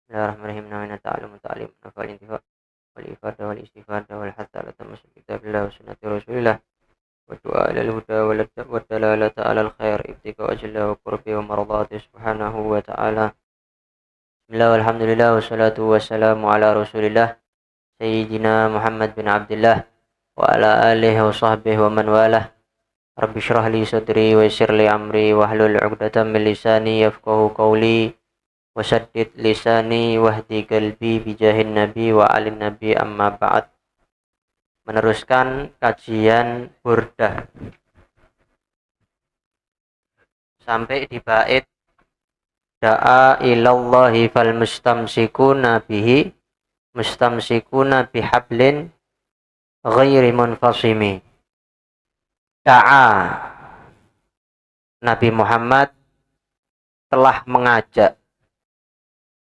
Bismillahirrahmanirrahim. Namina ta'alamu ta'alim nafal intifa wal ifadah wal istifadah wal hatta ala tamasuk kitabillah wa sunnati rasulillah wa du'a ilal huda wa dalalata ala al-khair ibtika wa jalla wa qurbi wa maradati subhanahu wa ta'ala. Bismillah walhamdulillah wassalatu wassalamu ala rasulillah Sayyidina Muhammad bin Abdullah wa ala alihi wa sahbihi wa man walah. Rabbi syrah li sadri wa yassir li amri wa hlul 'uqdatam min lisani yafqahu qawli wasaddid lisani wahdi qalbi bijahin nabi wa alin nabi amma ba'd. Meneruskan kajian Burdah sampai di bait da'a ilallahi fal mustamsikuna bihi mustamsikuna bihablin ghairi munfasimi. Da'a, Nabi Muhammad telah mengajak,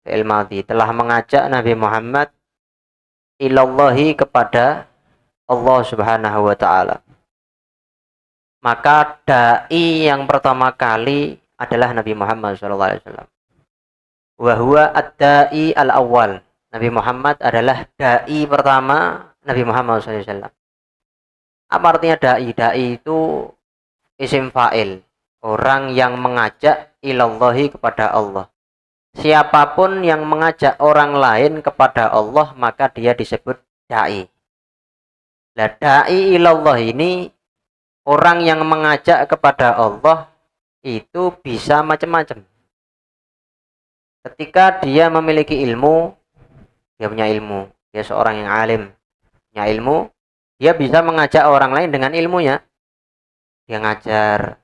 telah mengajak Nabi Muhammad ilallahi, kepada Allah Subhanahu wa ta'ala. Maka da'i yang pertama kali adalah Nabi Muhammad SAW. Wa huwa ad-da'i al-awwal. Nabi Muhammad adalah da'i pertama Nabi Muhammad SAW. Apa artinya da'i? Da'i itu isim fa'il, orang yang mengajak ilallahi, kepada Allah. Siapapun yang mengajak orang lain kepada Allah, maka dia disebut da'i. Nah, da'i ilallah ini, orang yang mengajak kepada Allah itu bisa macam-macam. Ketika dia memiliki ilmu, dia punya ilmu, dia seorang yang alim, punya ilmu, dia bisa mengajak orang lain dengan ilmunya. Dia ngajar,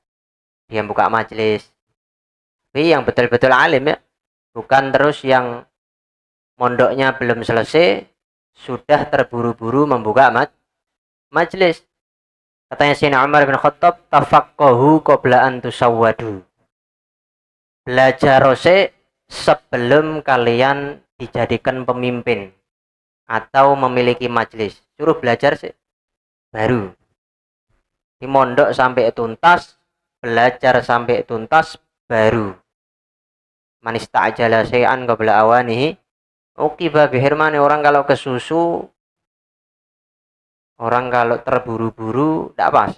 dia buka majelis. Tapi yang betul-betul alim ya, bukan terus yang mondoknya belum selesai sudah terburu-buru membuka majelis. Katanya Sayyidina Umar bin Khattab, tafaqqahu qabla an tusawwadu. Belajar sebelum kalian dijadikan pemimpin atau memiliki majelis. Suruh belajar sih baru. Di mondok sampai tuntas, belajar sampai tuntas baru. Man ista'jala syai'an qabla awanihi uqiba bihirmani. Orang kalau kesusu, orang kalau terburu-buru tidak pas.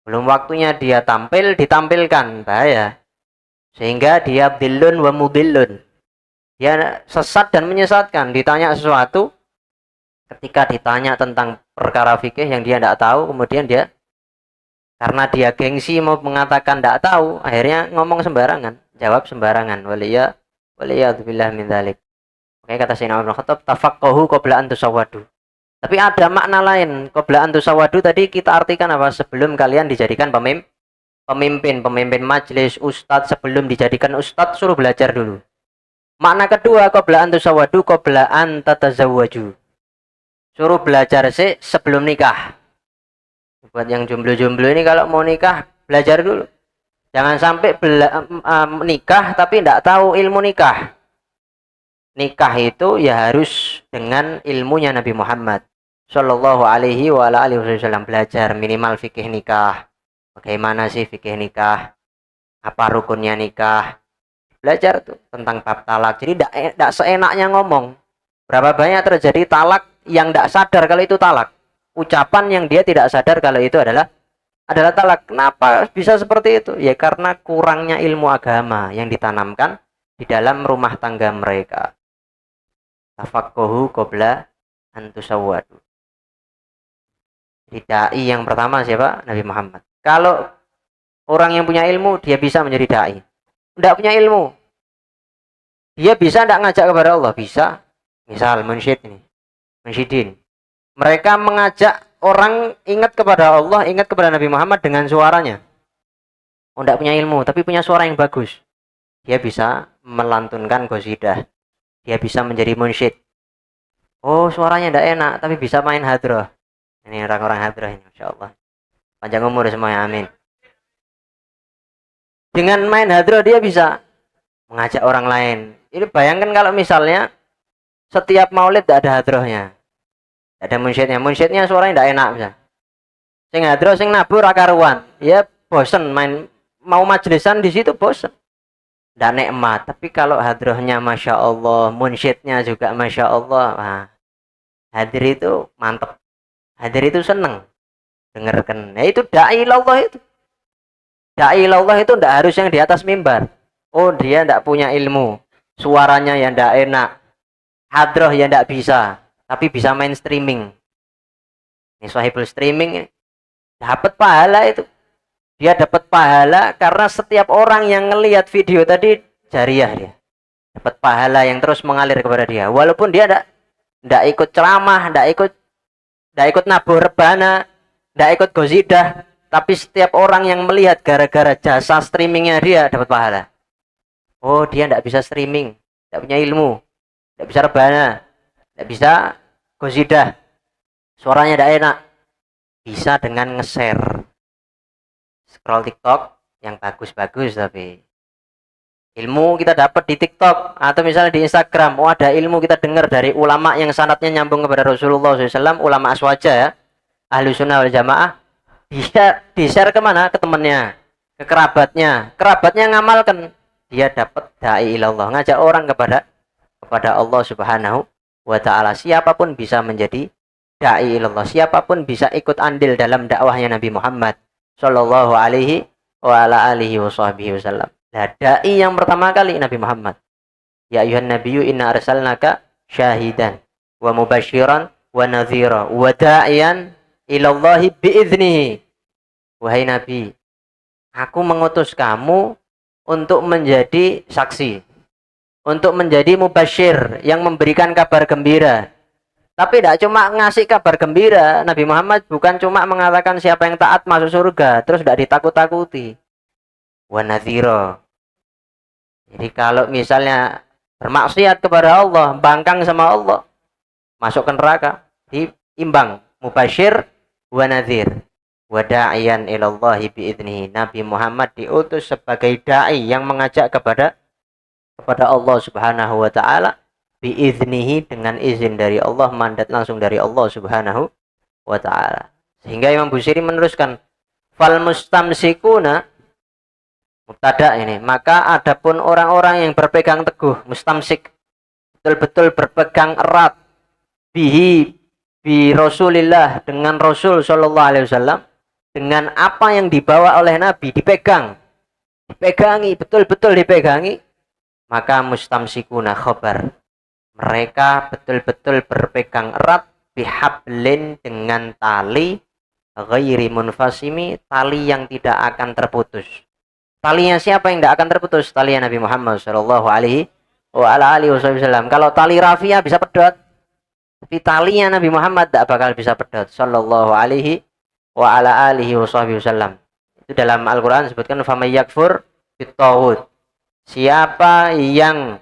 Belum waktunya dia tampil, ditampilkan, bahaya. Sehingga dia dhillun wa mudhillun. Dia sesat dan menyesatkan. Ditanya sesuatu, ketika ditanya tentang perkara fikih yang dia tidak tahu, kemudian dia, karena dia gengsi mau mengatakan tidak tahu, akhirnya ngomong sembarangan, jawab sembarangan. Waliyadzubillah min dzalik. Oke, kata Sayyidina Umar bin Khattab, tafaqqahu qabla an tusawwadu. Tapi ada makna lain. Qabla an tusawwadu tadi kita artikan apa? Sebelum kalian dijadikan pemimpin majelis, ustadz. Sebelum dijadikan ustadz, suruh belajar dulu. Makna kedua, qabla an tusawwadu qabla an tatazawwaju. Suruh belajar sih sebelum nikah. Buat yang jomblo-jomblo ini, kalau mau nikah, belajar dulu. Jangan sampai nikah tapi tidak tahu ilmu nikah. Nikah itu ya harus dengan ilmunya Nabi Muhammad Sallallahu alaihi wa alihi wasallam. Belajar minimal fikih nikah. Bagaimana sih fikih nikah? Apa rukunnya nikah? Belajar tuh tentang bab talak. Jadi tidak seenaknya ngomong. Berapa banyak terjadi talak yang tidak sadar kalau itu talak. Ucapan yang dia tidak sadar kalau itu adalah talak. Kenapa bisa seperti itu? Ya karena kurangnya ilmu agama yang ditanamkan di dalam rumah tangga mereka. Tafaqqahu qabla an tusawwadu. Da'i yang pertama siapa? Nabi Muhammad. Kalau orang yang punya ilmu, dia bisa menjadi da'i. Tidak punya ilmu, dia bisa tidak ngajak kepada Allah? Bisa. Misal munsyidin. Mereka mengajak orang ingat kepada Allah, ingat kepada Nabi Muhammad dengan suaranya. Oh, tidak punya ilmu, tapi punya suara yang bagus. Dia bisa melantunkan qasidah. Dia bisa menjadi munsyid. Oh, suaranya tidak enak, tapi bisa main hadroh. Ini orang-orang hadroh ini, Masya Allah. Panjang umur semuanya, amin. Dengan main hadroh dia bisa mengajak orang lain. Ini bayangkan kalau misalnya setiap maulid tidak ada hadrohnya, ada munsyidnya suaranya tidak enak bisa. Sing hadroh sing nabur akaruan, ya bosen main, mau majelisan di situ bosen. ndak nikmat. Tapi kalau hadrohnya Masya Allah, munsyidnya juga Masya Allah, nah, hadir itu mantep. Hadir itu seneng dengarkan. Nah, itu da'i ilallah itu. Da'i ilallah itu ndak harus yang di atas mimbar. Oh, dia ndak punya ilmu. Suaranya yang ndak enak. Hadroh yang ndak bisa. Tapi bisa main streaming. Ini sahibul streaming dapat pahala itu. Dia dapat pahala karena setiap orang yang ngelihat video tadi jariah dia. Dapat pahala yang terus mengalir kepada dia. Walaupun dia ndak ikut ceramah, ndak ikut nabur rebana, ndak ikut gosidah, tapi setiap orang yang melihat gara-gara jasa streamingnya dia dapat pahala. Oh, dia ndak bisa streaming, ndak punya ilmu, ndak bisa rebana, ndak bisa gosidah, suaranya ndak enak, bisa dengan nge-share scroll TikTok yang bagus-bagus. Tapi ilmu kita dapat di TikTok atau misalnya di Instagram. Oh, ada ilmu kita dengar dari ulama yang sanadnya nyambung kepada Rasulullah SAW, ulama aswaja ya, ahlu sunnah wal jamaah. Bisa di-share kemana? Ke temannya, ke kerabatnya ngamalkan, dia dapat da'i ilallah, ngajak orang kepada Allah Subhanahu wa ta'ala. Siapapun bisa menjadi da'i ilallah, siapapun bisa ikut andil dalam dakwahnya Nabi Muhammad sallallahu alaihi wa ala alihi wasallam. Nah, da'i yang pertama kali Nabi Muhammad. Ya ayuhan nabiyyu inna arsalnaka syahidan wa mubasyiran wa nadhira wa da'iyan ilallahi biiznihi. Wahai Nabi, aku mengutus kamu untuk menjadi saksi, untuk menjadi mubasyir, yang memberikan kabar gembira. Tapi tidak cuma ngasih kabar gembira. Nabi Muhammad bukan cuma mengatakan siapa yang taat masuk surga, terus tidak ditakut-takuti. Wa nadhira. Jadi kalau misalnya bermaksiat kepada Allah, bangkang sama Allah, masuk ke neraka, diimbang mubasyir wa nadhir. Wa da'iyan ilallahi biidnihi. Nabi Muhammad diutus sebagai da'i yang mengajak kepada Allah Subhanahu wa ta'ala, biiznihi, dengan izin dari Allah, mandat langsung dari Allah Subhanahu wa ta'ala. Sehingga Imam Busiri meneruskan, fal mustamsikuna, mubtada ini, maka adapun orang-orang yang berpegang teguh, mustamsik, betul-betul berpegang erat, bihi, bi Rasulillah, dengan Rasul sallallahu alaihi wasallam, dengan apa yang dibawa oleh Nabi, dipegangi, betul-betul dipegangi, maka mustamsikuna khabar, mereka betul-betul berpegang erat, bihablin, dengan tali, ghairi munfasimi, tali yang tidak akan terputus. Talinya siapa yang tidak akan terputus? Talinya Nabi Muhammad sallallahu alaihi wasallam. Kalau tali rafia bisa pedot, tapi talinya Nabi Muhammad tidak bakal bisa pedot sallallahu alaihi wasallam. Itu dalam Al-Quran disebutkan, faman yakfur bit-taghut, siapa yang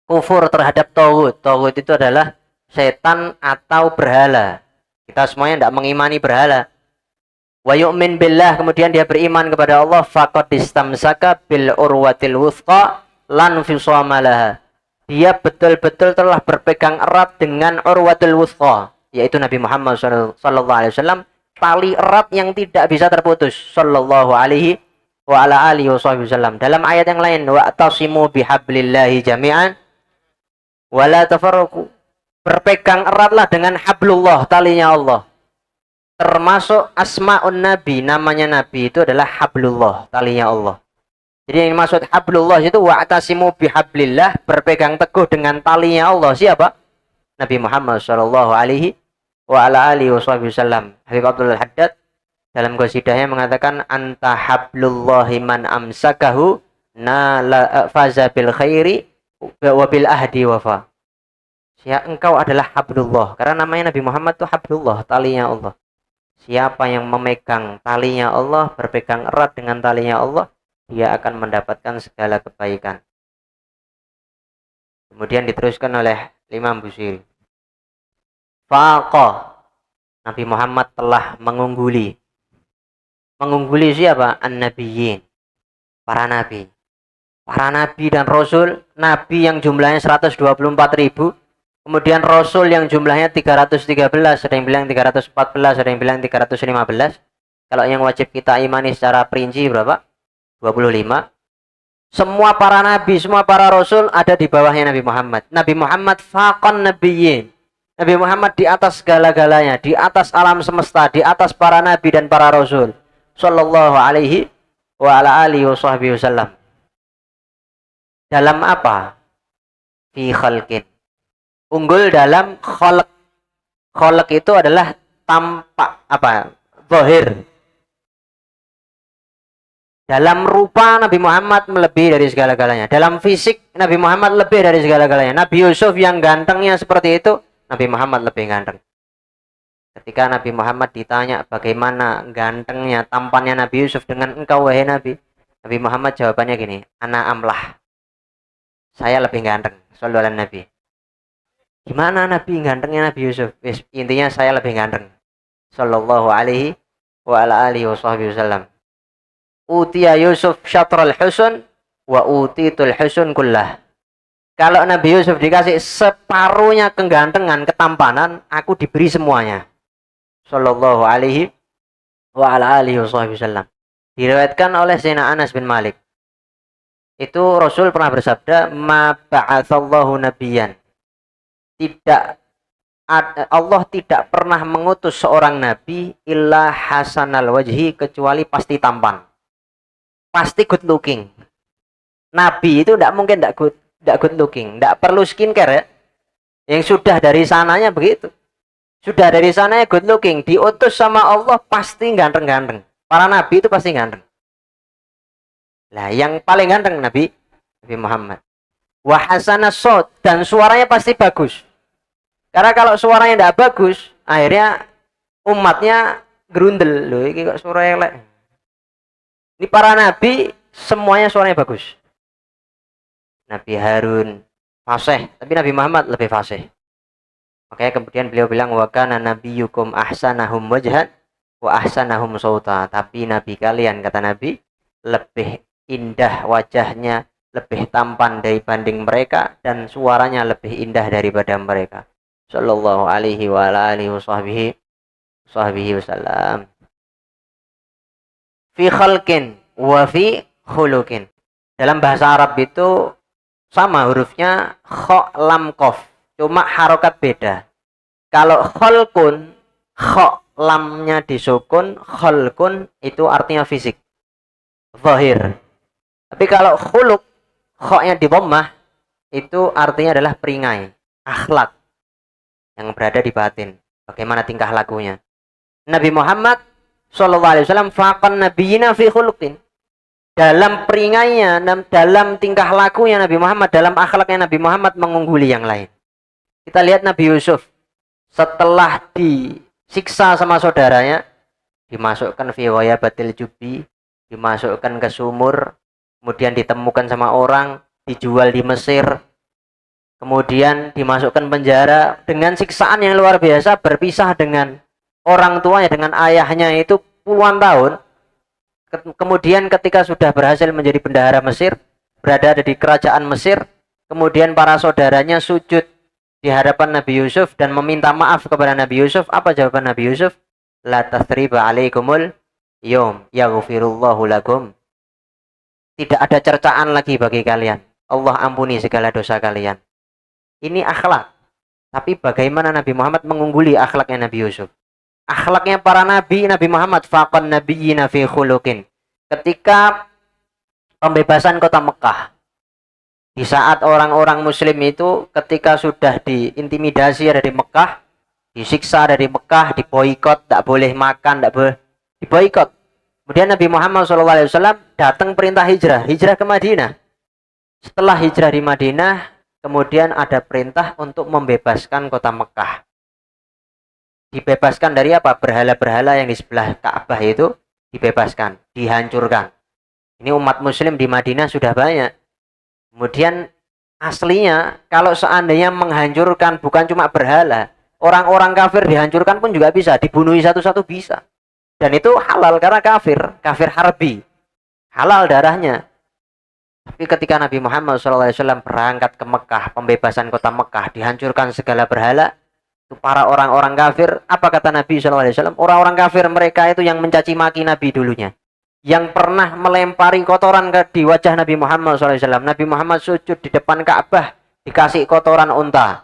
kufur terhadap taghut. Taghut itu adalah setan atau berhala. Kita semuanya tidak mengimani berhala. Wa yu'min billah, kemudian dia beriman kepada Allah, faqad istamsaka bil urwatil wuthqa lan fisama laha, dia betul-betul telah berpegang erat dengan urwatul wuthqa, yaitu Nabi Muhammad sallallahu alaihi wasallam, tali erat yang tidak bisa terputus, sallallahu alaihi wa ala alihi wasallam. Dalam ayat yang lain, wa'tasimu bihablillahi jami'an wa la tafarraqu, berpegang eratlah dengan hablullah, talinya Allah. Termasuk asma'un nabi, namanya nabi itu adalah hablullah, talinya Allah. Jadi yang dimaksud hablullah itu wa'tasimu bihablillah, berpegang teguh dengan talinya Allah. Siapa? Nabi Muhammad sallallahu alaihi wa ala alihi wasallam. Habib Abdul Haddad dalam qasidahnya mengatakan, anta hablullahi man amsakahu nala faza bil khairi wa bil ahdi wafa. Ya, engkau adalah hablullah, karena namanya Nabi Muhammad itu hablullah, talinya Allah. Siapa yang memegang talinya Allah, berpegang erat dengan talinya Allah, dia akan mendapatkan segala kebaikan. Kemudian diteruskan oleh Imam Busiri, faqa, Nabi Muhammad telah mengungguli. Mengungguli siapa? An-nabiyyin, para nabi. Para nabi dan rasul, nabi yang jumlahnya 124.000, kemudian rasul yang jumlahnya 313, ada yang bilang 314, ada yang bilang 315. Kalau yang wajib kita imani secara perinci berapa? 25. Semua para nabi, semua para rasul ada di bawahnya Nabi Muhammad. Nabi Muhammad faqan nabiyyin. Nabi Muhammad di atas segala-galanya, di atas alam semesta, di atas para nabi dan para rasul. Sallallahu alaihi wa ala alihi wasallam. Dalam apa? Fi khalqin. Unggul dalam khalq. Khalq itu adalah tampak apa? Zahir. Dalam rupa Nabi Muhammad melebihi dari segala-galanya. Dalam fisik Nabi Muhammad lebih dari segala-galanya. Nabi Yusuf yang gantengnya seperti itu, Nabi Muhammad lebih ganteng. Ketika Nabi Muhammad ditanya bagaimana gantengnya, tampannya Nabi Yusuf dengan engkau wahai Nabi, Nabi Muhammad jawabannya gini, ana amlah. Saya lebih ganteng. Sallallahu alaihi Nabi. Gimana Nabi gantengnya Nabi Yusuf? Intinya saya lebih ganteng. Sallallahu alaihi wa ala alihi wasallam. Utiya Yusuf syatral husun wa utitul husun kullah. Kalau Nabi Yusuf dikasih separuhnya kegantengan, ketampanan, aku diberi semuanya. Sallallahu alaihi wa ala alihi wasallam. Diriwayatkan oleh Sayyidina Anas bin Malik. Itu Rasul pernah bersabda, "Ma ba'atsallahu nabiyyan." Allah tidak pernah mengutus seorang nabi illa hasanal wajhi, kecuali pasti tampan. Pasti good looking. Nabi itu tidak mungkin tidak good looking, tidak perlu skincare ya. Yang sudah dari sananya begitu. Sudah dari sananya good looking, diutus sama Allah pasti ganteng-ganteng. Para nabi itu pasti ganteng. Nah, yang paling ganteng Nabi Muhammad. Wa hasanas shaut, dan suaranya pasti bagus. Karena kalau suaranya tidak bagus, akhirnya umatnya gerundel. Loh, ini kok suara elek. Ini para nabi semuanya suaranya bagus. Nabi Harun fasih, tapi Nabi Muhammad lebih fasih. Makanya kemudian beliau bilang wa kana nabiyyukum ahsanahum wajhan wa ahsanahum sauta. Tapi nabi kalian, kata Nabi, lebih indah wajahnya, lebih tampan dibanding mereka, dan suaranya lebih indah daripada mereka. Sallallahu alaihi wa alihi wasallam. Fi khalqin wa fi khuluqin. Dalam bahasa Arab itu sama hurufnya kha lam qaf, cuma harokat beda. Kalau khalqun, kha lamnya disukun, khalqun itu artinya fisik, zahir. Tapi kalau khuluq, kha-nya di dhammah, itu artinya adalah peringai, akhlak yang berada di batin, bagaimana tingkah lakunya. Nabi Muhammad sallallahu alaihi wasallam faqan nabiyina fi khuluqin. Dalam peringainya, dalam tingkah lakunya Nabi Muhammad, dalam akhlaknya Nabi Muhammad mengungguli yang lain. Kita lihat Nabi Yusuf setelah disiksa sama saudaranya, dimasukkan fi ghayabatil jubbi, dimasukkan ke sumur, kemudian ditemukan sama orang, dijual di Mesir, kemudian dimasukkan penjara dengan siksaan yang luar biasa, berpisah dengan orang tuanya, dengan ayahnya itu puluhan tahun. Kemudian ketika sudah berhasil menjadi bendahara Mesir, berada di kerajaan Mesir, kemudian para saudaranya sujud di hadapan Nabi Yusuf dan meminta maaf kepada Nabi Yusuf. Apa jawaban Nabi Yusuf? La tathriba alaikumul yawm yaghfirullahu lakum. Tidak ada cercaan lagi bagi kalian. Allah ampuni segala dosa kalian. Ini akhlak. Tapi bagaimana Nabi Muhammad mengungguli akhlaknya Nabi Yusuf? Akhlaknya para nabi, Nabi Muhammad faqan nabiyyina fi khuluqin. Ketika pembebasan kota Mekah, di saat orang-orang muslim itu ketika sudah diintimidasi dari Mekah, disiksa dari Mekah, diboikot, tidak boleh makan, tidak boleh diboikot. Kemudian Nabi Muhammad SAW datang perintah hijrah ke Madinah. Setelah hijrah di Madinah, kemudian ada perintah untuk membebaskan kota Mekah. Dibebaskan dari apa? Berhala-berhala yang di sebelah Ka'bah itu dibebaskan, dihancurkan. Ini umat muslim di Madinah sudah banyak. Kemudian aslinya kalau seandainya menghancurkan bukan cuma berhala, orang-orang kafir dihancurkan pun juga bisa, dibunuhi satu-satu bisa. Dan itu halal karena kafir harbi. Halal darahnya. Tapi ketika Nabi Muhammad SAW berangkat ke Mekah, pembebasan kota Mekah, dihancurkan segala berhala, itu para orang-orang kafir, apa kata Nabi SAW? Orang-orang kafir mereka itu yang mencaci maki Nabi dulunya. yang pernah melempari kotoran di wajah Nabi Muhammad SAW. Nabi Muhammad sujud di depan Ka'bah, dikasih kotoran unta.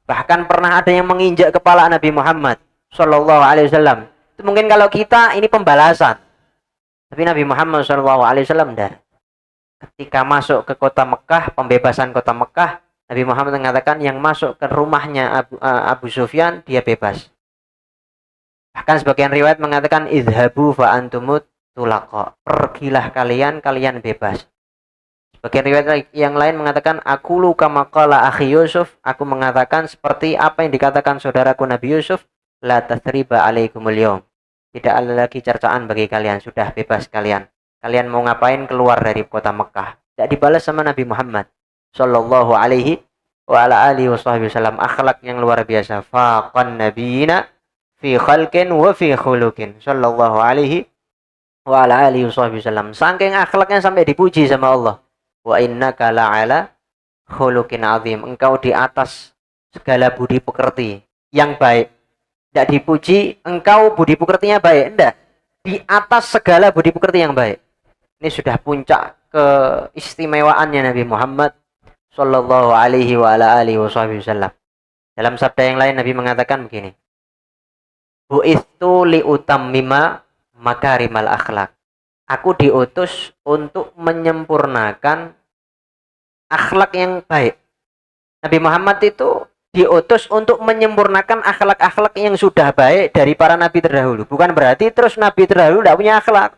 Bahkan pernah ada yang menginjak kepala Nabi Muhammad SAW. Itu mungkin kalau kita ini pembalasan. Tapi Nabi Muhammad SAW enggak. Ketika masuk ke kota Mekah, pembebasan kota Mekah, Nabi Muhammad mengatakan yang masuk ke rumahnya Abu Sufyan, dia bebas. Bahkan sebagian riwayat mengatakan idhabu fa antumut tulaqa. Pergilah kalian, kalian bebas. Sebagian riwayat yang lain mengatakan aqulu kama qala akhi Yusuf, aku mengatakan seperti apa yang dikatakan saudaraku Nabi Yusuf, la tathriba alaikumul yaum. Tidak ada lagi cercaan bagi kalian, sudah bebas kalian. Kalian mau ngapain keluar dari kota Mekah? Tidak dibalas sama Nabi Muhammad sallallahu alaihi wa ala alihi wasallam. Akhlak yang luar biasa. Faqan nabiyina fi khalqin wa fi khuluqin sallallahu alaihi wa ala alihi wasallam. Saking akhlaknya sampai dipuji sama Allah. Wa innaka la'ala khuluqin azim. Engkau di atas segala budi pekerti yang baik. Tidak dipuji engkau budi pekertinya baik, enggak. Di atas segala budi pekerti yang baik. Ini sudah puncak keistimewaannya Nabi Muhammad sallallahu alaihi wa ala alihi wasallam. Dalam sabda yang lain Nabi mengatakan begini. Bu'ithu liutammima makarimal akhlak. Aku diutus untuk menyempurnakan akhlak yang baik. Nabi Muhammad itu diutus untuk menyempurnakan akhlak-akhlak yang sudah baik dari para nabi terdahulu. Bukan berarti terus nabi terdahulu tidak punya akhlak.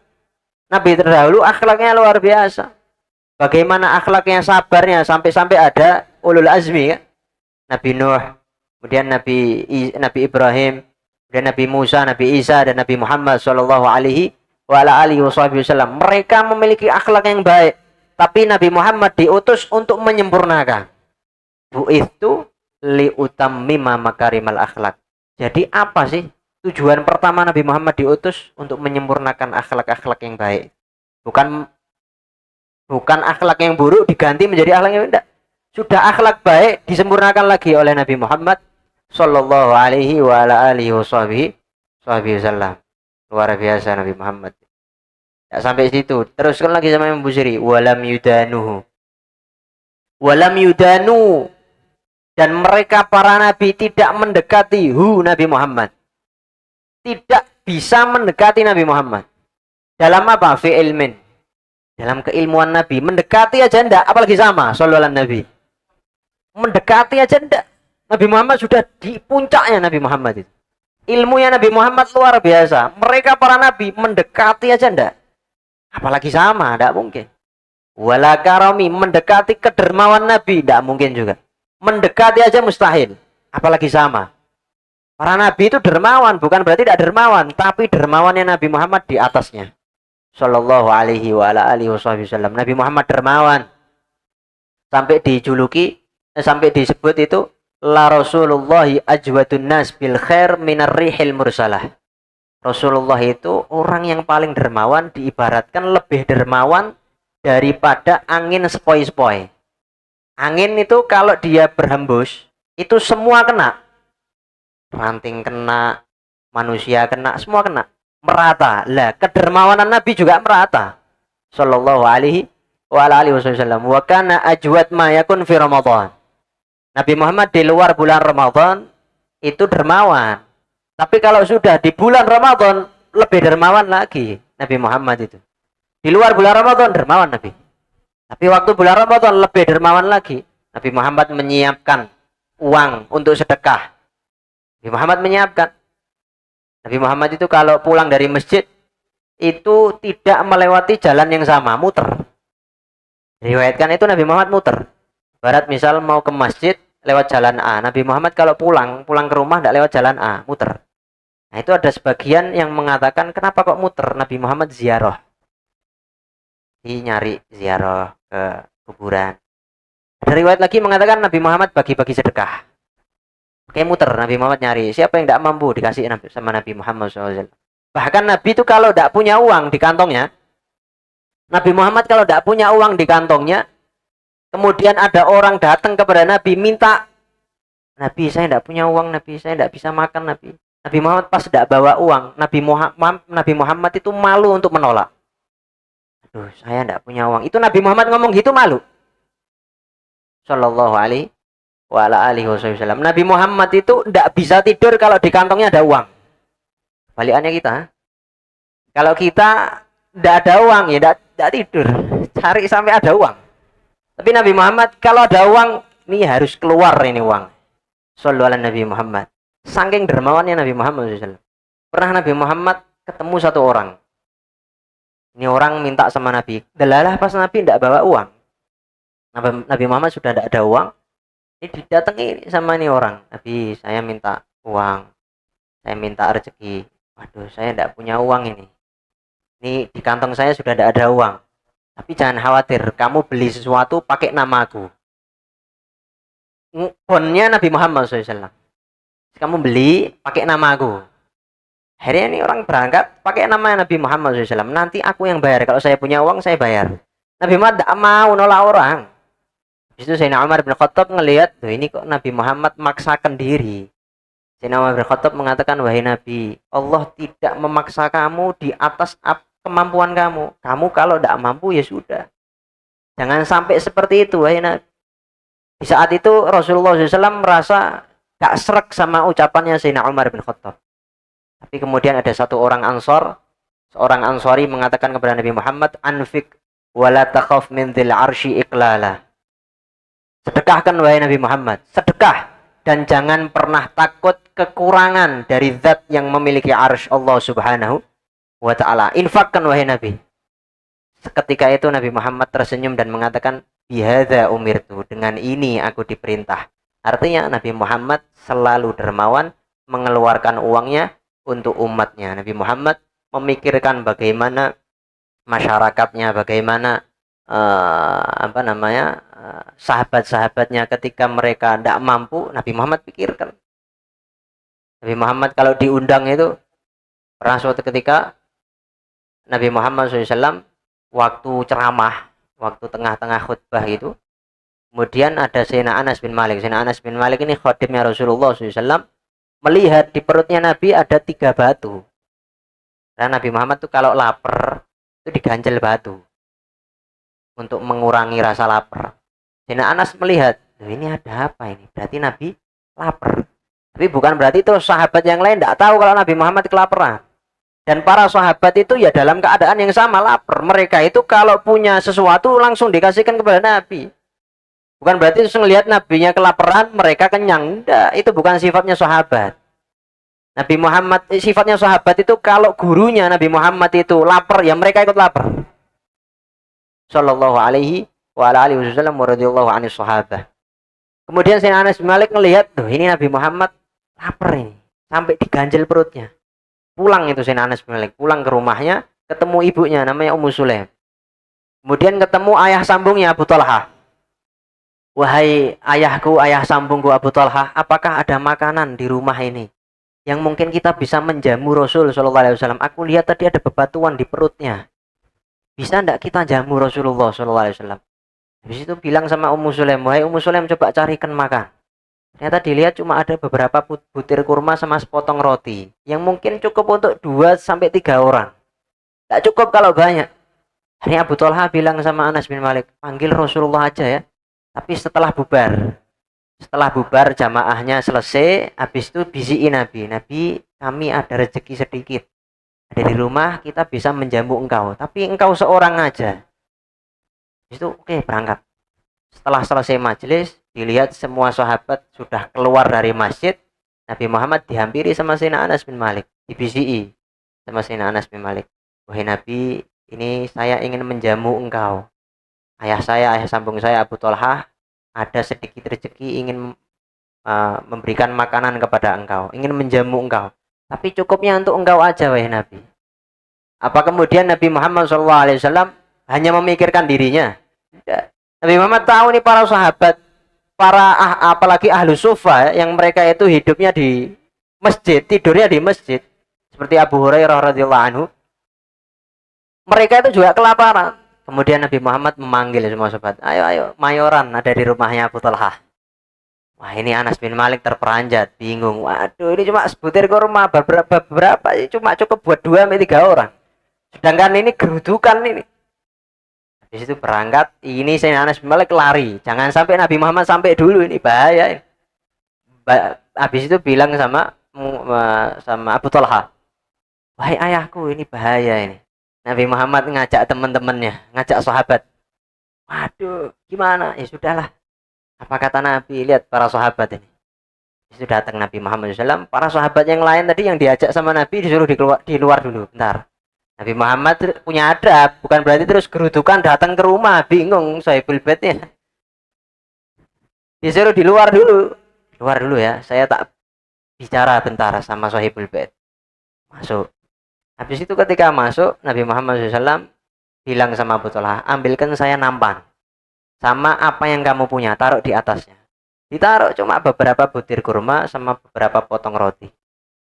Nabi terdahulu akhlaknya luar biasa. Bagaimana akhlaknya, sabarnya, sampai-sampai ada ulul azmi kan? Nabi Nuh, kemudian Nabi Ibrahim, kemudian Nabi Musa, Nabi Isa, dan Nabi Muhammad sallallahu alaihi wasallam. Mereka memiliki akhlak yang baik, tapi Nabi Muhammad diutus untuk menyempurnakan. Bu'ithu liutammima makarimal akhlak. Jadi apa sih tujuan pertama Nabi Muhammad diutus? Untuk menyempurnakan akhlak-akhlak yang baik. Bukan akhlak yang buruk diganti menjadi akhlak yang tidak. Sudah akhlak baik disempurnakan lagi oleh Nabi Muhammad sallallahu alaihi wa ala alihi wasallam. Luar biasa Nabi Muhammad. Tidak sampai situ. Teruskan lagi sama Imam Busiri. Walam yudanu. Dan mereka para nabi tidak mendekati Nabi Muhammad. Tidak bisa mendekati Nabi Muhammad. Dalam apa? Fi ilmin. Dalam keilmuan Nabi. Mendekati aja enggak, apalagi sama sallallahu alaihi Nabi. Mendekati aja enggak. Nabi Muhammad sudah di puncaknya Nabi Muhammad itu. Ilmunya Nabi Muhammad luar biasa. Mereka para nabi mendekati aja enggak. Apalagi sama, enggak mungkin. Wala karami, mendekati kedermawan Nabi, enggak mungkin juga. Mendekati aja mustahil, apalagi sama. Para nabi itu dermawan, bukan berarti tidak dermawan, tapi dermawannya Nabi Muhammad di atasnya. Sallallahu alaihi wa ala alihi wasallam. Nabi Muhammad dermawan. Sampai sampai disebut itu la Rasulullahi ajwadun nas bil khair minar rihil mursalah. Rasulullah itu orang yang paling dermawan, diibaratkan lebih dermawan daripada angin sepoi-sepoi. Angin itu kalau dia berhembus, itu semua kena. Ranting kena, manusia kena, semua kena. Merata. Lah, kedermawanan Nabi juga merata. Sallallahu alaihi wa alihi wasallam. Wa kana ajwad ma yakun fi Ramadan. Nabi Muhammad di luar bulan Ramadan itu dermawan. Tapi kalau sudah di bulan Ramadan, lebih dermawan lagi Nabi Muhammad itu. Di luar bulan Ramadan dermawan Nabi. Tapi waktu bulan Ramadan lebih dermawan lagi. Nabi Muhammad menyiapkan uang untuk sedekah. Nabi Muhammad menyiapkan. Nabi Muhammad itu kalau pulang dari masjid itu tidak melewati jalan yang sama, muter. Diriwayatkan itu Nabi Muhammad muter. Barat misal mau ke masjid lewat jalan A. Nabi Muhammad kalau pulang ke rumah tidak lewat jalan A, muter. Nah itu ada sebagian yang mengatakan kenapa kok muter? Nabi Muhammad ziarah. Nyari ziarah ke kuburan. Ada riwayat lagi mengatakan Nabi Muhammad bagi-bagi sedekah. Kayak muter, Nabi Muhammad nyari siapa yang tidak mampu dikasih sama Nabi Muhammad SAW. Bahkan Nabi itu kalau tidak punya uang di kantongnya, Nabi Muhammad kalau tidak punya uang di kantongnya, kemudian ada orang datang kepada Nabi minta, Nabi saya tidak punya uang, Nabi saya tidak bisa makan, Nabi. Nabi Muhammad pas tidak bawa uang, Nabi Muhammad itu malu untuk menolak. waduh saya tidak punya uang. Itu Nabi Muhammad ngomong gitu malu. Sallallahu alaihi wa ala alihi wasallam. Nabi Muhammad itu tidak bisa tidur kalau di kantongnya ada uang. Balikannya kita. Kalau kita tidak ada uang ya tidak tidur. Cari sampai ada uang. Tapi Nabi Muhammad kalau ada uang ini harus keluar ini uang. Sallallahu ala Nabi Muhammad. Saking dermawannya Nabi Muhammad SAW. Pernah Nabi Muhammad ketemu satu orang. Ini orang minta sama Nabi. Delalah pas Nabi tidak bawa uang. Nabi Muhammad sudah tidak ada uang. Ini didatangi sama ini orang. Nabi, saya minta uang. Saya minta rezeki. Waduh, saya tidak punya uang ini. Ini di kantong saya sudah tidak ada uang. Tapi jangan khawatir, kamu beli sesuatu pakai namaku. Bonnya Nabi Muhammad SAW. Kamu beli pakai namaku. Akhirnya ini orang berangkat pakai nama Nabi Muhammad SAW. Nanti aku yang bayar. Kalau saya punya uang, saya bayar. Nabi Muhammad tidak mau nolak orang. Di situ Sayyidina Umar bin Khattab ngelihat, tuh ini kok Nabi Muhammad maksakan diri. Sayyidina Umar bin Khattab mengatakan, wahai Nabi, Allah tidak memaksa kamu di atas kemampuan kamu. Kamu kalau tidak mampu ya sudah. Jangan sampai seperti itu, wahai Nabi. Di saat itu Rasulullah SAW merasa gak serak sama ucapannya Sayyidina Umar bin Khattab. Tapi kemudian ada satu orang Ansor, seorang Ansori mengatakan kepada Nabi Muhammad, anfik wala takhaf min dzil arsy iqlala. Sedekahkan wahai Nabi Muhammad, sedekah dan jangan pernah takut kekurangan dari zat yang memiliki arsy Allah Subhanahu wa taala. Infakkan wahai Nabi. Seketika itu Nabi Muhammad tersenyum dan mengatakan, bihadza umirtu, dengan ini aku diperintah. Artinya Nabi Muhammad selalu dermawan mengeluarkan uangnya untuk umatnya. Nabi Muhammad memikirkan bagaimana masyarakatnya, bagaimana sahabat-sahabatnya ketika mereka tidak mampu. Nabi Muhammad pikirkan. Nabi Muhammad kalau diundang itu, pernah suatu ketika Nabi Muhammad SAW waktu ceramah, waktu tengah-tengah khutbah itu, kemudian ada Sayyidina Anas bin Malik. Sayyidina Anas bin Malik ini khadimnya Rasulullah SAW, melihat di perutnya Nabi ada 3 batu. Karena Nabi Muhammad tuh kalau lapar itu diganjel batu untuk mengurangi rasa lapar. Sayyidina Anas melihat, ini ada apa ini? Berarti Nabi lapar. Tapi bukan berarti itu sahabat yang lain tidak tahu kalau Nabi Muhammad kelaparan. Dan para sahabat itu ya dalam keadaan yang sama, lapar. Mereka itu kalau punya sesuatu langsung dikasihkan kepada Nabi. Bukan berarti terus melihat nabinya kelaparan, mereka kenyang. Tidak, itu bukan sifatnya sahabat. Nabi Muhammad, sifatnya sahabat itu kalau gurunya Nabi Muhammad itu lapar, ya mereka ikut lapar. Sallallahu alaihi wa ala alihi wasallam wa radhiyallahu anhu sahabah. Kemudian Sayyidina Anas bin Malik melihat, tuh ini Nabi Muhammad lapar ini, sampai diganjel perutnya. Pulang itu Sayyidina Anas bin Malik, pulang ke rumahnya, ketemu ibunya namanya Ummu Sulaim. Kemudian ketemu ayah sambungnya Abu Talha. Wahai ayahku, ayah sambungku Abu Talha, apakah ada makanan di rumah ini yang mungkin kita bisa menjamu Rasul sallallahu alaihi wasallam? Aku lihat tadi ada bebatuan di perutnya. Bisa enggak kita jamu Rasulullah sallallahu alaihi wasallam? Habis itu bilang sama Ummu Sulaim, wahai Ummu Sulaim, coba carikan makan. Ternyata dilihat cuma ada beberapa butir kurma sama sepotong roti yang mungkin cukup untuk 2 sampai 3 orang. Tak cukup kalau banyak. Akhirnya Abu Talha bilang sama Anas bin Malik, panggil Rasulullah aja ya. Tapi setelah bubar jamaahnya selesai, habis itu bisiin Nabi. Nabi, kami ada rezeki sedikit. Ada di rumah, kita bisa menjamu engkau. Tapi engkau seorang aja. Habis itu oke, berangkat. Setelah selesai majelis, dilihat semua sahabat sudah keluar dari masjid. Nabi Muhammad dihampiri sama Sayyidina Anas bin Malik. Dibisi'i sama Sayyidina Anas bin Malik. Wahai Nabi, ini saya ingin menjamu engkau. Ayah sambung saya Abu Talha ada sedikit rezeki ingin memberikan makanan kepada engkau, ingin menjamu engkau. Tapi cukupnya untuk engkau aja wahai Nabi. Apa kemudian Nabi Muhammad SAW hanya memikirkan dirinya? Tidak. Nabi Muhammad tahu nih para sahabat, apalagi ahlu sufa yang mereka itu hidupnya di masjid, tidurnya di masjid. Seperti Abu Hurairah radhiyallahu anhu. Mereka itu juga kelaparan. Kemudian Nabi Muhammad memanggil semua sahabat, ayo mayoran ada di rumahnya Abu Talha. Wah, ini Anas bin Malik terperanjat, bingung. Waduh, ini cuma sebutir kurma berapa cuma cukup buat 2 sampai 3 orang. Sedangkan ini gerudukan ini. Habis itu berangkat, ini Sayyidina Anas bin Malik lari. Jangan sampai Nabi Muhammad sampai dulu, ini bahaya. Habis itu bilang sama Abu Talha, wahai ayahku, ini bahaya ini. Nabi Muhammad ngajak teman-temannya, ngajak sahabat. Waduh, gimana? Ya sudahlah. Apa kata Nabi? Lihat para sahabat ini. Itu datang Nabi Muhammad SAW. Para sahabat yang lain tadi yang diajak sama Nabi disuruh di luar dulu. Bentar. Nabi Muhammad punya adab. Bukan berarti terus gerudukan datang ke rumah. Bingung Sahibul Baitnya. Disuruh di luar dulu. Luar dulu ya. Saya tak bicara bentar sama Sahibul Bait. Masuk. Habis itu ketika masuk, Nabi Muhammad SAW bilang sama Abu Talha, ambilkan saya nampan. Sama apa yang kamu punya, taruh di atasnya. Ditaruh cuma beberapa butir kurma sama beberapa potong roti.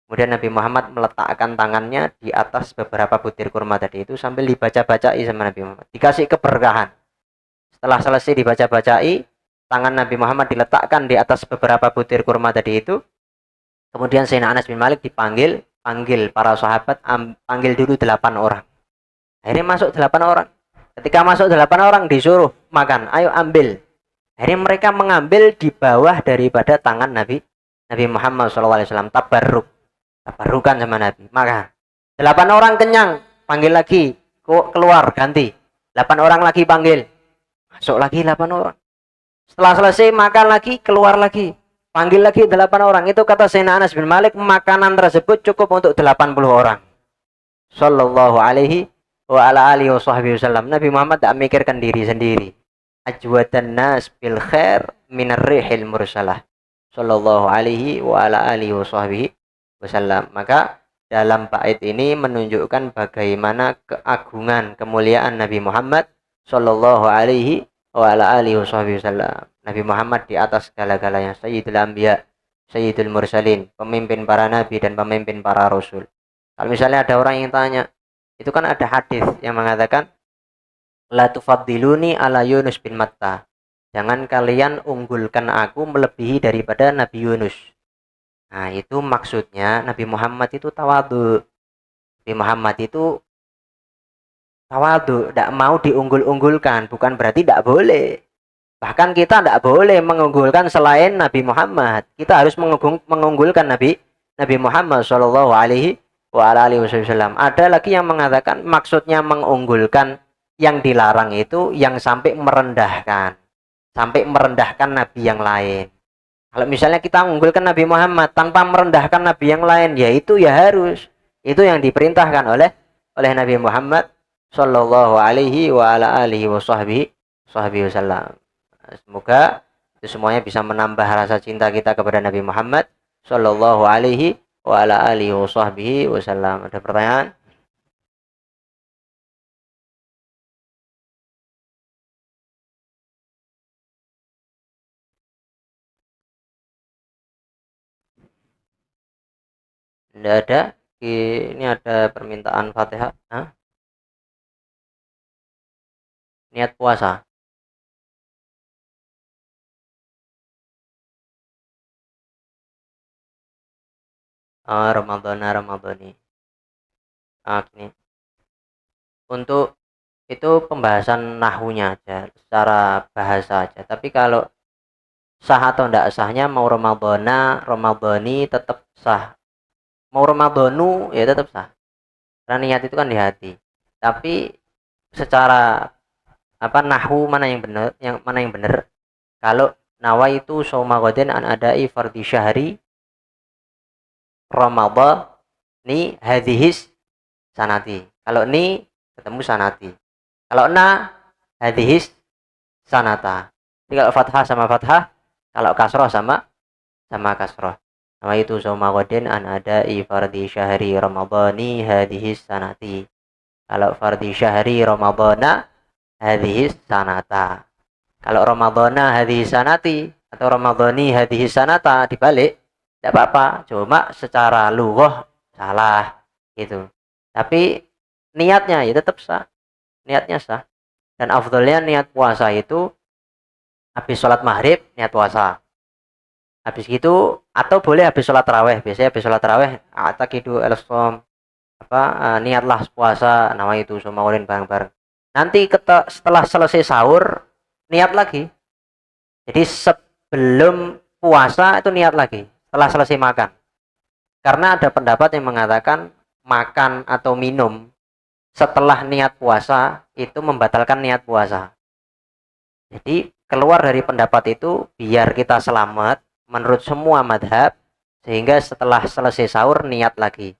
Kemudian Nabi Muhammad meletakkan tangannya di atas beberapa butir kurma tadi itu sambil dibaca-bacai sama Nabi Muhammad. Dikasih keberkahan. Setelah selesai dibaca-bacai, tangan Nabi Muhammad diletakkan di atas beberapa butir kurma tadi itu. Kemudian Sayyidina Anas bin Malik panggil para sahabat, panggil dulu 8 orang. Akhirnya masuk 8 orang. Ketika masuk 8 orang disuruh makan, ayo ambil. Akhirnya mereka mengambil di bawah daripada tangan Nabi Muhammad SAW. Tabarukan sama Nabi. Maka 8 orang kenyang, panggil lagi, keluar ganti. 8 orang lagi panggil, masuk lagi 8 orang. Setelah selesai makan lagi, keluar lagi, panggil lagi 8 orang. Itu kata Sayyidina Anas bin Malik, makanan tersebut cukup untuk 80 orang. Sallallahu alaihi wa ala alihi wasallam. Nabi Muhammad tak mikirkan diri sendiri. Ajwadan nas bil khair minar rihil mursalah. Sallallahu alaihi wa ala alihi wasallam. Maka dalam bait ini menunjukkan bagaimana keagungan kemuliaan Nabi Muhammad sallallahu alaihi wa ala alihi wasallam. Nabi Muhammad di atas segala-galanya, sayyidul anbiya, sayyidul mursalin, pemimpin para nabi dan pemimpin para rasul. Kalau misalnya ada orang yang tanya, itu kan ada hadis yang mengatakan la tufaddiluni ala Yunus bin Matta. Jangan kalian unggulkan aku melebihi daripada Nabi Yunus. Nah, itu maksudnya Nabi Muhammad itu tawadhu. Nabi Muhammad itu tawadhu, tidak mau diunggul-unggulkan, bukan berarti tidak boleh. Bahkan kita tidak boleh mengunggulkan selain Nabi Muhammad. Kita harus mengunggulkan Nabi Muhammad sallallahu alaihi wasallam. Ada lagi yang mengatakan maksudnya mengunggulkan, yang dilarang itu yang sampai merendahkan nabi yang lain. Kalau misalnya kita mengunggulkan Nabi Muhammad tanpa merendahkan nabi yang lain, ya itu ya harus. Itu yang diperintahkan oleh Nabi Muhammad sallallahu alaihi wa ala alihi wasallam. Semoga itu semuanya bisa menambah rasa cinta kita kepada Nabi Muhammad sallallahu alaihi wa ala alihi wasallam. Ada pertanyaan? Tidak ada. Ini ada permintaan Fatihah. Hah? Niat puasa. Ramadhani. Gini. Untuk itu pembahasan nahwunya aja, secara bahasa aja. Tapi kalau sah atau tidak sahnya, mau Ramadhani tetap sah. Mau Ramadhanu ya tetap sah. Karena niat itu kan di hati. Tapi secara nahwu mana yang benar? Kalau nawaitu shauma ghadin an adai fardhi syahri Ramadhani hadhis sanati. Kalau ni ketemu sanati. Kalau na hadhis sanata. Jadi kalau fathah sama fathah, kalau kasroh sama kasroh. Nawaitu shauma ghadin an adai fardhi syahri Ramadhani hadhis sanati. Kalau fardhi syahri Ramadhana hadhis sanata. Kalau Ramadhana hadhis sanati atau Ramadhani hadhis sanata dibalik, tidak apa-apa, cuma secara lughah salah gitu. Tapi niatnya ya tetap sah. Niatnya sah. Dan afdhalnya niat puasa itu habis sholat maghrib niat puasa. Habis gitu, atau boleh habis sholat tarawih. Biasanya habis sholat tarawih ataqidu al-shom, niatlah puasa, nawaitu shauma ghadin bareng-bareng. Nanti setelah selesai sahur, niat lagi. Jadi sebelum puasa itu niat lagi, setelah selesai makan. Karena ada pendapat yang mengatakan makan atau minum setelah niat puasa itu membatalkan niat puasa. Jadi keluar dari pendapat itu biar kita selamat menurut semua madhab, sehingga setelah selesai sahur niat lagi.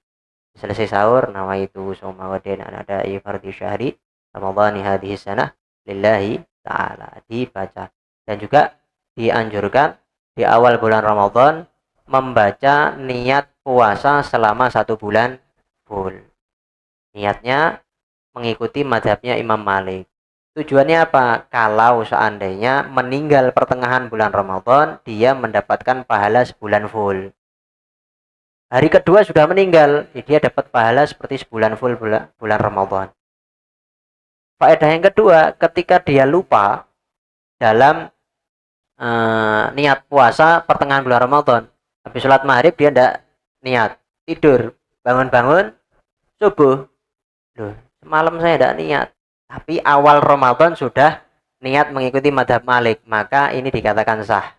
Selesai sahur nawaitu shauma wadin ada fardhi syahri ramadhani hadhihi sanah lillahi ta'ala, dibaca. Dan juga dianjurkan di awal bulan Ramadan membaca niat puasa selama 1 bulan full. Niatnya mengikuti madhabnya Imam Malik. Tujuannya apa? Kalau seandainya meninggal pertengahan bulan Ramadan, dia mendapatkan pahala sebulan full. Hari kedua sudah meninggal, dia dapat pahala seperti sebulan full bulan Ramadan. Faedah yang kedua, ketika dia lupa dalam niat puasa pertengahan bulan Ramadan, habis sholat maghrib dia tidak niat, tidur, bangun-bangun, subuh. Loh, semalam saya tidak niat, tapi awal Ramadan sudah niat mengikuti madhab Malik, maka ini dikatakan sah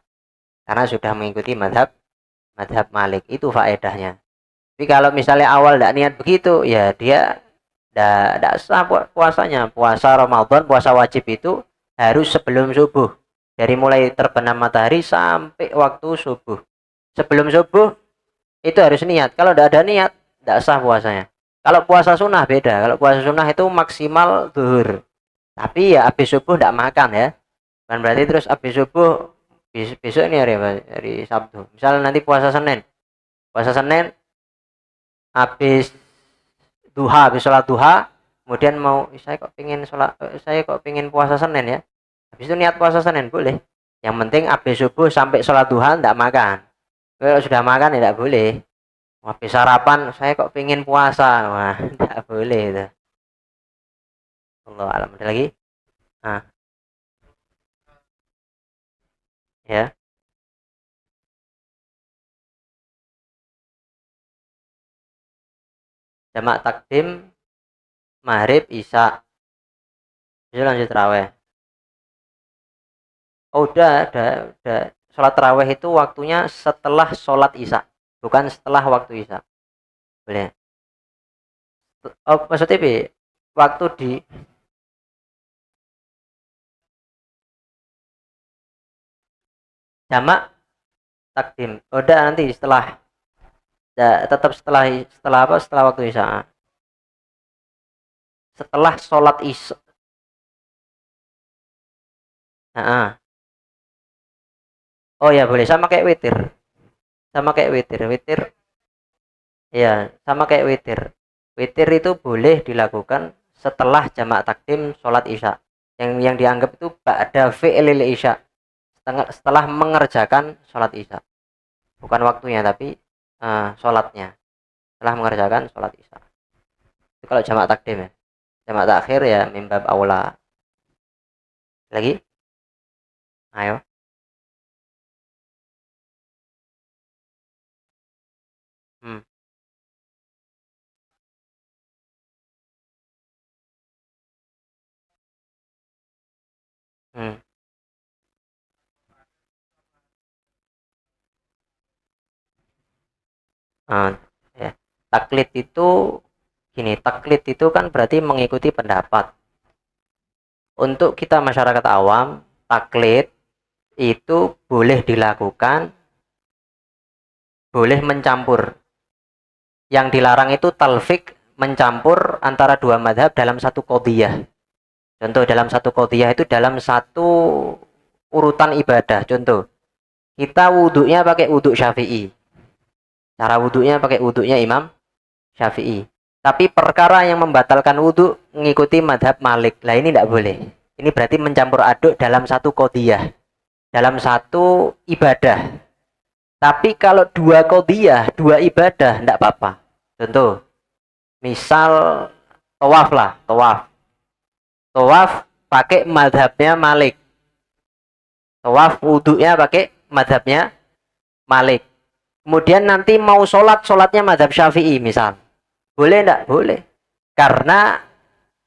karena sudah mengikuti madhab Malik. Itu faedahnya. Tapi kalau misalnya awal tidak niat begitu, ya dia tidak sah puasanya. Puasa Ramadan, puasa wajib itu harus sebelum subuh, dari mulai terbenam matahari sampai waktu subuh. Sebelum subuh itu harus niat. Kalau tidak ada niat, tidak sah puasanya. Kalau puasa sunnah beda. Kalau puasa sunnah itu maksimal zuhur. Tapi ya habis subuh tidak makan ya. Kan berarti terus habis subuh, besok ini hari Sabtu. Misalnya nanti puasa Senin. Puasa Senin habis duha, habis sholat duha, kemudian mau saya kok pengen puasa Senin ya. Habis itu niat puasa Senin boleh. Yang penting habis subuh sampai sholat duha tidak makan. Kalau sudah makan tidak boleh. Habis sarapan saya kok pengen puasa, wah tidak boleh itu. Allah alam. Ada lagi? Nah, ya. Jamak takdim maghrib isya. Bisa lanjut raweh. Oh udah. Sholat raweh itu waktunya setelah sholat isya, bukan setelah waktu isya. Boleh. Oh maksudnya waktu di jamak takdim. Udah nanti setelah, tetap setelah apa? Setelah waktu isya. Setelah sholat isya. Nah, oh ya boleh, sama kayak witir. Sama kayak witir. Witir ya, sama kayak witir. Witir itu boleh dilakukan setelah jamak takdim sholat isya. Yang dianggap itu ba'da fi'lil isya. Setelah mengerjakan sholat isya. Bukan waktunya tapi sholatnya. Setelah mengerjakan sholat isya. Itu kalau jamak takdim ya. Jamak takhir ya mimbab aula. Lagi? Ayo. Hmm. Hmm. Ya. Taklid itu gini, taklid itu kan berarti mengikuti pendapat. Untuk kita masyarakat awam, taklid itu boleh dilakukan, boleh mencampur. Yang dilarang itu talfik, mencampur antara dua madhab dalam satu qodiyah. Contoh dalam satu qodiyah itu dalam satu urutan ibadah. Contoh, kita wudhunya pakai wudhu Syafi'i. Cara wudhunya pakai wudhunya Imam Syafi'i. Tapi perkara yang membatalkan wudhu mengikuti madhab Malik. Lah ini tidak boleh. Ini berarti mencampur aduk dalam satu qodiyah, dalam satu ibadah. Tapi kalau dua qodiyah, dua ibadah, tidak apa-apa. Contoh, misal tawaf lah, tawaf. Tawaf pakai madhabnya Malik. Tawaf wudhunya pakai madhabnya Malik. Kemudian nanti mau sholatnya madhab Syafi'i misal. Boleh enggak? Boleh. Karena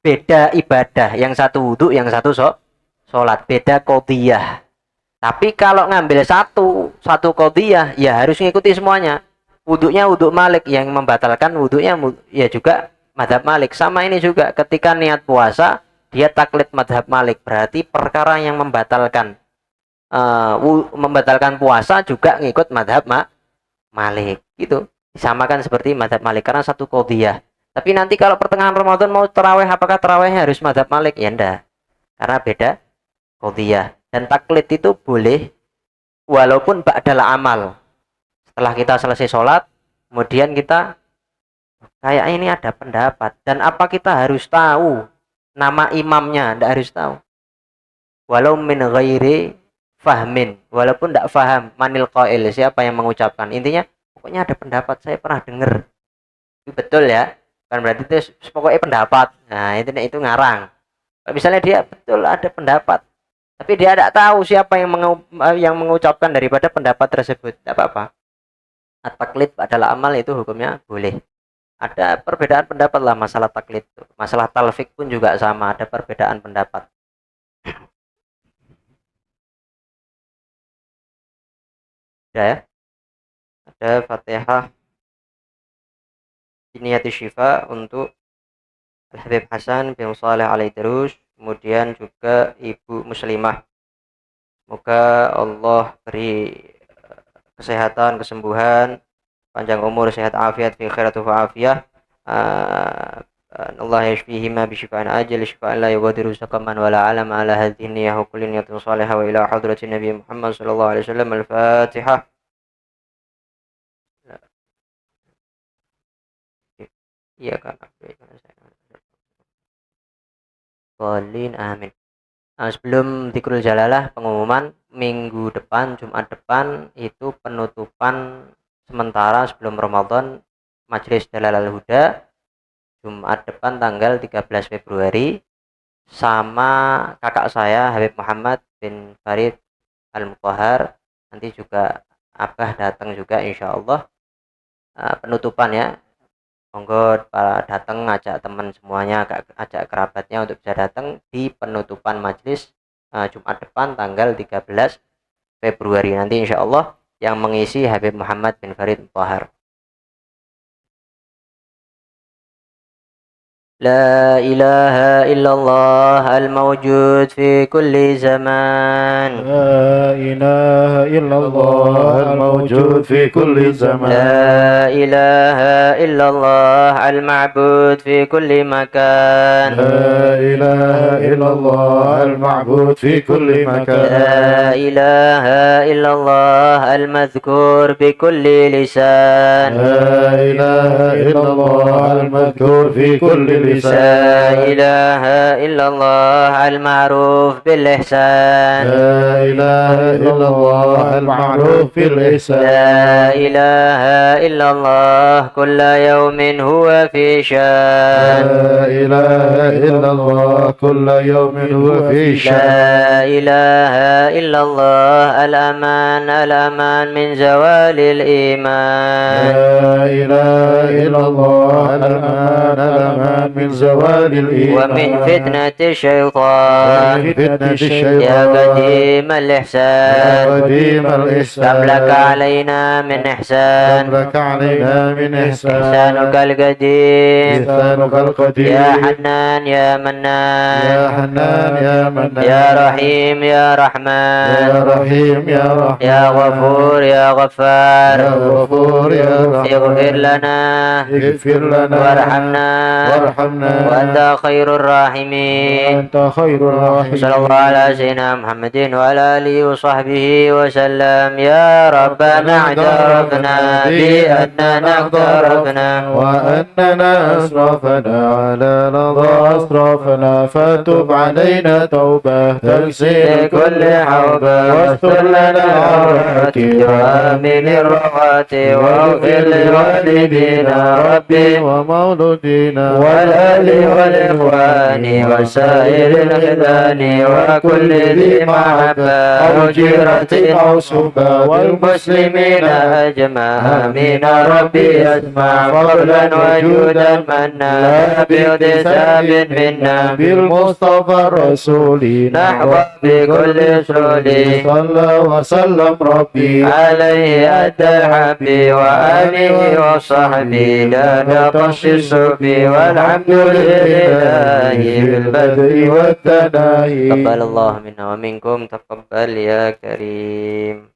beda ibadah, yang satu wudhu, yang satu sholat, beda qodiyah. Tapi kalau ngambil satu qodiyah, ya harus ngikuti semuanya. Wudhunya wudhu Malik, yang membatalkan wudhunya ya juga madhab Malik. Sama ini juga, ketika niat puasa dia taklid madhab Malik, berarti perkara yang membatalkan puasa juga ngikut madhab Malik gitu. Disamakan seperti madhab Malik karena satu qodiyah. Tapi nanti kalau pertengahan Ramadan mau tarawih, apakah tarawihnya harus madhab Malik? Ya enggak, karena beda qodiyah. Dan taklid itu boleh walaupun ba'dal amal. Setelah kita selesai sholat, kemudian kita kayak ini ada pendapat, dan apa kita harus tahu nama imamnya? Tidak harus tahu. Walau min ghairi fahmin, walaupun tidak faham manil qail, siapa yang mengucapkan. Intinya pokoknya ada pendapat, saya pernah dengar. Itu betul ya, kan berarti itu pokoknya pendapat. Nah itu ngarang. Misalnya dia betul ada pendapat, tapi dia tidak tahu siapa yang mengucapkan daripada pendapat tersebut, tidak apa-apa. Taklid adalah amal, itu hukumnya boleh. Ada perbedaan pendapat lah masalah taklid. Masalah talfik pun juga sama, ada perbedaan pendapat. Ya, ada Fatihah Niyati Syifa untuk Al-Habib Hasan bin Saleh Al-Idrus, kemudian juga Ibu Muslimah. Semoga Allah beri kesehatan, kesembuhan, panjang umur, sehat afiat, fi khairatu wa afiyah. Allah yashfihima bi syifaan ajal, syifaan la yughadiru saqaman wa la alama ala hadhihi niyyah wa kulli niyyatin salihah wa ila hadratin Nabi Muhammad sallallahu alaihi wasallam. Al-Fatihah. Iya kan. Amin. Sebelum dzikrul jalalah, pengumuman minggu depan, Jumat depan itu penutupan sementara sebelum Ramadan Majelis Dalalal Huda. Jumat depan tanggal 13 Februari sama kakak saya Habib Muhammad bin Farid Al-Mutahhar. Nanti juga Abah datang juga insyaallah. Penutupan ya. Monggo para datang, ajak teman semuanya, ajak kerabatnya untuk bisa datang di penutupan majelis Jumat depan tanggal 13 Februari nanti insyaallah, yang mengisi Habib Muhammad bin Farid Mutahhar. لا إله إلا الله الموجود في كل زمان. لا إله إلا الله الموجود في كل زمان. لا إله إلا الله المعبود في كل مكان. لا إله إلا الله المعبود في كل مكان. لا إله إلا الله المذكور بكل لسان. لا إله إلا الله المذكور في كل لسان. لا إله إلا الله المعروف بالإحسان. لا إله إلا الله المعروف بالإحسان. لا إله إلا الله كل يوم هو في شان. لا إله إلا الله كل يوم هو في شان. لا إله إلا الله الأمان الأمان من زوال الإيمان. لا إله إلا الله الأمان الأمان من زوال الإيمان. ومن فتنة الشيطان. ومن فتنة الشيطان. يا قديم الإحسان. يا قديم الإحسان. كم لك علينا من إحسان. كم لك علينا من إحسان. إحسانك القديم. إحسانك القديم. يا حنان يا منان. يا حنان يا منان. يا رحيم يا رحمن. يا رحيم يا رحمن. يا غفور يا غفار. يا غفور يا رحمن. اغفر لنا اغفر لنا وارحمنا وارحمنا وأنت خير الراحمين. وأنت خير الراحمين. صلى الله على سيدنا محمد وعلى آله وصحبه وسلم. يا ربنا اعترفنا بأننا اقترفنا وأننا أسرفنا على لظى أسرفنا، فتب علينا توبة تغسل كل حوبة، واستر لنا العورات وآمن الروعات، واغفر لوالدينا ربي ومولودينا ولا والآل والإخوان وسائر الخذان وكل ذي محبة أو جيرة أو صحبة والمسلمين أجمع آمين ربي أسمع فضلا وجودا منا باغتساب منا بالمصطفى الرسول نحو بكل سولي صلى وسلم ربي عليه أدى حبي وآله وصحبي لا نقصص بي والحمد لله بالبدء والثناء تقبل الله منا ومنكم تقبل يا كريم.